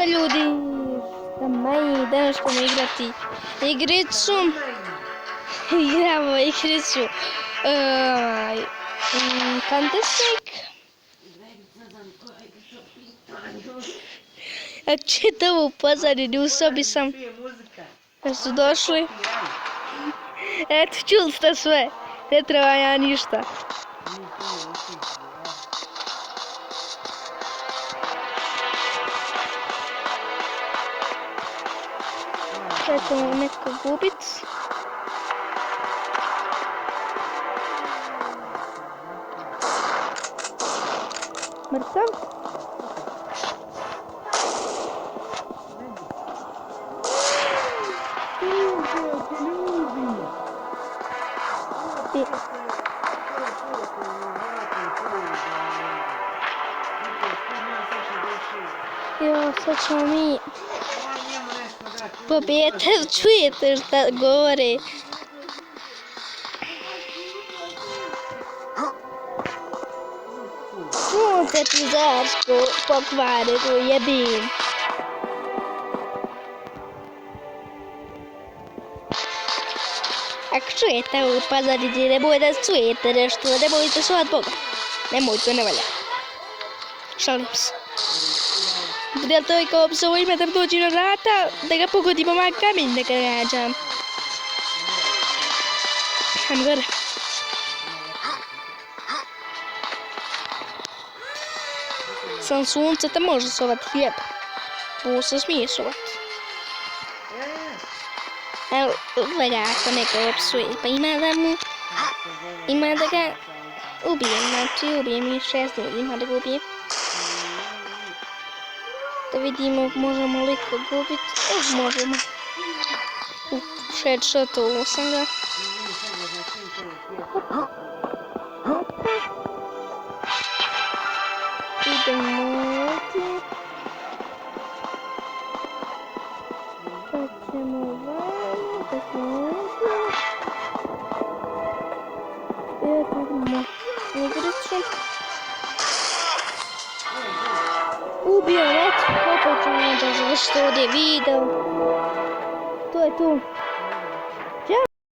Ljudi, danas ćemo igrati igricu. Igramo igricu Counter-Strike. A čitam u pozadini, u sobi sam. Kad su došli. Eto, čuli ste sve. Ne treba ja ništa. Sad ćemo neko gubit. Mrtav. Jo, sad ćemo mi pobijete, čujete šta govore. Sunce ti zaško pokvareno jebim. Ako čujete u pozadini, nemoj da čujete nešto, nemojte se od Boga. Nemoj, to ne valja. Šalim se. Budete li kao psovo ime da dođi na vrata, da ga pogodimo mag kamen da ga rađam. Ajmo gore. Sam sunce te može sovat hljeb. Ovo se smije sovat. Evo, gleda ako neko opsuje, pa ima da ga ubijem, znači ubijem i 6 ljudi, ima da ga ubijem. Da vidimo možemo li ko gubiti. Možemo. Headshotovo sam ga. Idemo ovdje. Sad ćemo ovdje. Tako ovdje. I odmah igricu. Ubio, eto, opet ćemo da završiti ovdje video. To je tu.